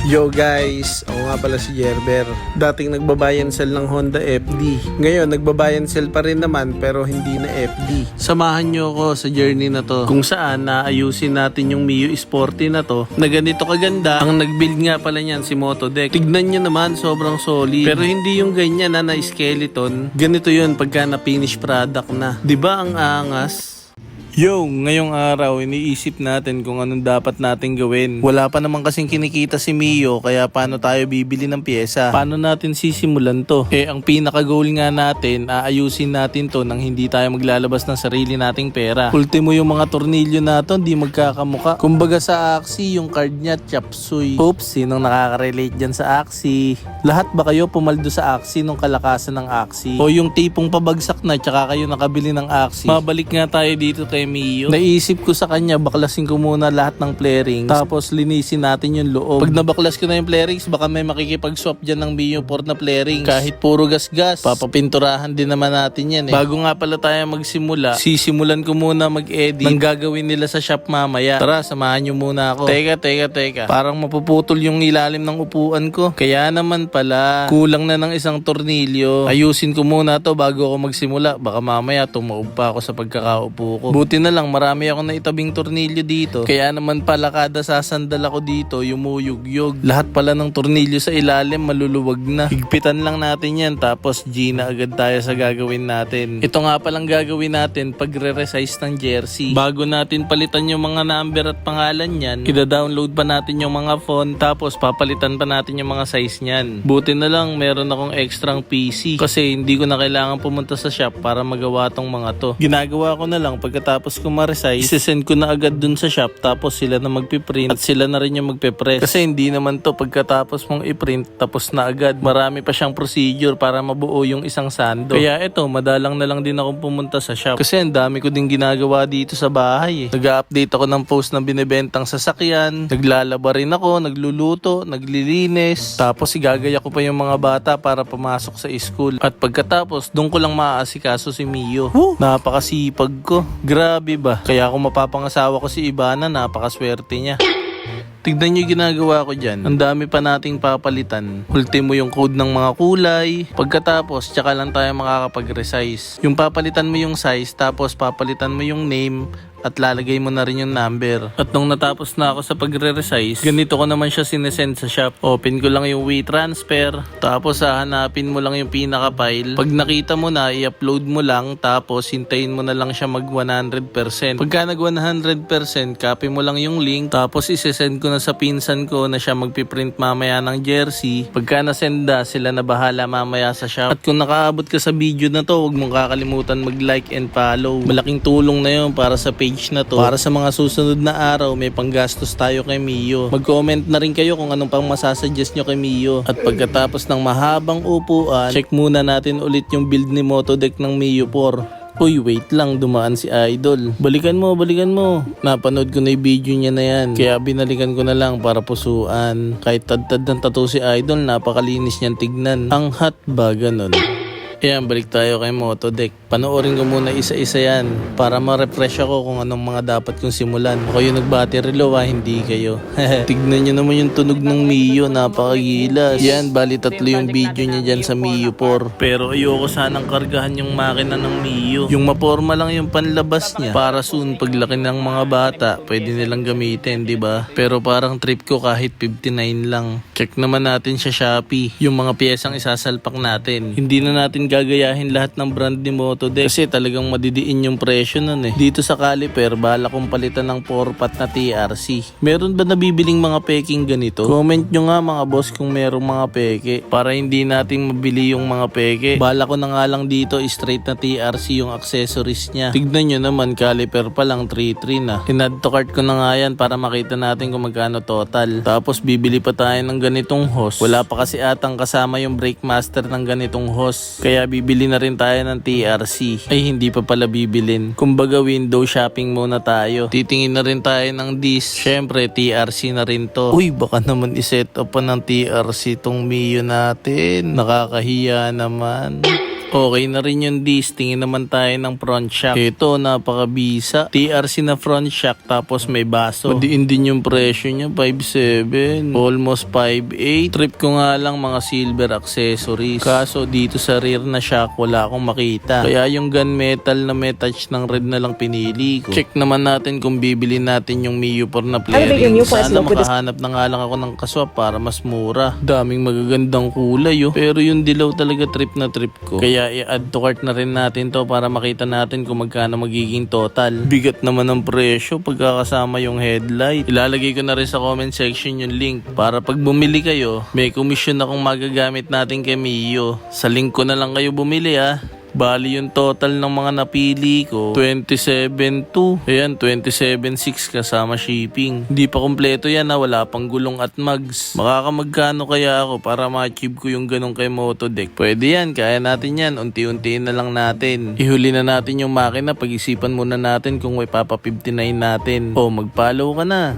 Yo guys, ako nga pala si Jerber. Dating nagbabayan sell ng Honda FD. Ngayon nagbabayan sell pa rin naman pero hindi na FD. Samahan nyo ako sa journey na to kung saan naayusin natin yung Mio Sporty na to na ganito kaganda. Ang nagbuild nga pala niyan si Motodeck. Tignan nyo naman, sobrang solid. Pero hindi yung ganyan na skeleton. Ganito yun pagka na finish product na. Diba ang angas? Yo, ngayong araw iniisip natin kung anong dapat natin gawin. Wala pa naman kasing kinikita si Mio, kaya paano tayo bibili ng pyesa? Paano natin sisimulan to? Ang pinaka-goal nga natin, aayusin natin to nang hindi tayo maglalabas ng sarili nating pera. Ultimo yung mga tornilyo nato, hindi magkakamuka. Kumbaga sa Axie, yung card niya, chapsuy. Oops, sinong nakaka-relate dyan sa Axie? Lahat ba kayo pumaldo sa Axie nung kalakasan ng Axie? O yung tipong pabagsak na, tsaka kayo nakabili ng Axie? Mabalik nga tayo dito kay Mio. Naisip ko sa kanya, baklasin ko muna lahat ng flarings, tapos linisin natin yung loob. Pag nabaklas ko na yung flarings, baka may makikipag-swap dyan ng Mio 4 na flarings. Kahit puro gas-gas, papapinturahan din naman natin yan Bago nga pala tayo magsimula, sisimulan ko muna mag-edit ng gagawin nila sa shop mamaya. Tara, samahan nyo muna ako. Teka. Parang mapuputol yung ilalim ng upuan ko. Kaya naman pala, kulang na ng isang tornilyo. Ayusin ko muna to bago ako magsimula. Baka mamaya tumaob pa ako sa pagkakaupo ko. Buti na lang, marami ako na itabing tornilyo dito. Kaya naman pala kada sasandal ako dito, yumuyugyog. Lahat pala ng tornilyo sa ilalim maluluwag na. Higpitan lang natin yan, tapos G na agad tayo sa gagawin natin. Ito nga palang gagawin natin pag re-resize ng jersey. Bago natin palitan yung mga number at pangalan yan, ida-download pa natin yung mga font, tapos papalitan pa natin yung mga size niyan. Buti na lang meron akong extrang PC kasi hindi ko na kailangan pumunta sa shop para magawa tong mga to. Ginagawa ko na lang pagkatapos ko ma-resize, isesend ko na agad dun sa shop, tapos sila na magpiprint at sila na rin yung magpipress. Kasi hindi naman to pagkatapos mong i-print tapos na agad. Marami pa siyang procedure para mabuo yung isang sando. Kaya eto, madalang na lang din akong pumunta sa shop kasi ang dami ko din ginagawa dito sa bahay Nag-update ako ng post na binibentang sasakyan, naglalaba rin ako, nagluluto, naglilinis, tapos igagaya ko pa yung mga bata para pumasok sa school. At pagkatapos, doon ko lang maaasikaso si Mio. Napakasipag ko. Grabe ba? Kaya kung mapapangasawa ko si Ivana, napakaswerte niya. Tignan nyo yung ginagawa ko dyan. Ang dami pa nating papalitan. Ultimo yung code ng mga kulay. Pagkatapos, tsaka lang tayo makakapag-resize. Yung papalitan mo yung size, tapos papalitan mo yung name, at lalagay mo na rin yung number. At nung natapos na ako sa pagre-resize, ganito ko naman siya sinesend sa shop. Open ko lang yung WeTransfer, tapos hahanapin mo lang yung pinaka-file. Pag nakita mo na, i-upload mo lang, tapos hintayin mo na lang siya mag 100%. Pagka nag 100%, copy mo lang yung link, tapos isesend ko na sa pinsan ko na siya magpiprint mamaya ng jersey. Pagka nasend na, sila na bahala mamaya sa shop. At kung nakaabot ka sa video na to, huwag mong kakalimutan mag-like and follow. Malaking tulong na yun para sa page na to. Para sa mga susunod na araw, may panggastos tayo kay Mio. Mag-comment na rin kayo kung anong pang masasuggest nyo kay Mio. At pagkatapos ng mahabang upuan, check muna natin ulit yung build ni Motodeck ng Mio 4. Uy, wait lang, dumaan si Idol. Balikan mo. Napanood ko na yung video niya na yan, kaya binalikan ko na lang para pusuan. Kahit tad-tad ng tattoo si Idol, napakalinis niyan tignan. Ang hot ba, ganun? Ayan, balik tayo kay Motodeck. Panoorin ko muna isa-isa yan para ma-refresh ako kung anong mga dapat kong simulan. O kayo nag-battery low hindi kayo. Tignan nyo naman yung tunog ng Mio, napakagilas. Yan, bali tatlo yung video niya dyan sa Mio 4. Pero ayoko sanang kargahan yung makina ng Mio. Yung maporma lang yung panlabas niya para soon paglaki ng mga bata, pwede nilang gamitin, di ba? Pero parang trip ko kahit 59 lang. Check naman natin sa Shopee yung mga piyesang isasalpak natin. Hindi na natin gagayahin lahat ng brand ni Motodeck kasi talagang madidiin yung presyo nun Dito sa caliper, bala kong palitan ng 4-pot na TRC. Meron ba nabibiling mga peking ganito? Comment nyo nga mga boss kung merong mga peke para hindi natin mabili yung mga peke. Bala ko na nga lang dito straight na TRC yung accessories niya. Tignan nyo naman, caliper pa lang 3.3 na. Inadd to cart ko na nga yan para makita natin kung magkano total. Tapos bibili pa tayo ng ganitong hose. Wala pa kasi atang kasama yung brake master ng ganitong hose. Kaya bibili na rin tayo ng TRC. Ay, hindi pa pala bibilin. Kumbaga window shopping muna tayo. Titingin na rin tayo ng disc. Syempre, TRC na rin to. Uy, baka naman iset up pa ng TRC tong Mio natin. Nakakahiya naman. Okay na rin yung disc. Tingin naman tayo ng front shock. Ito, napakabisa. TRC na front shock tapos may baso. Madiin din yung presyo niya, 5.7. Almost 5.8. Trip ko nga lang mga silver accessories. Kaso dito sa rear na shock, wala akong makita. Kaya yung gunmetal na may touch ng red na lang pinili ko. Check naman natin kung bibili natin yung Mio 4 na flaring. Sana makahanap na nga lang ako ng kaswap para mas mura. Daming magagandang kulay pero yung dilaw talaga trip na trip ko. Kaya i-add to cart na rin natin to para makita natin kung magkano magiging total. Bigat naman ang presyo pagkakasama yung headlight. Ilalagay ko na rin sa comment section yung link para pag bumili kayo, may commission akong magagamit natin kay Mio. Sa link ko na lang kayo bumili Bali yung total ng mga napili ko 27.2. Ayan, 27.6 kasama shipping. Hindi pa kompleto yan wala pang gulong at mags. Makakamagkano kaya ako para ma-achieve ko yung ganong kay Motodeck? Pwede yan, kaya natin yan. Unti-untiin na lang natin. Ihuli na natin yung makina, pag-isipan muna natin kung may papa 59 natin. O, mag-follow ka na.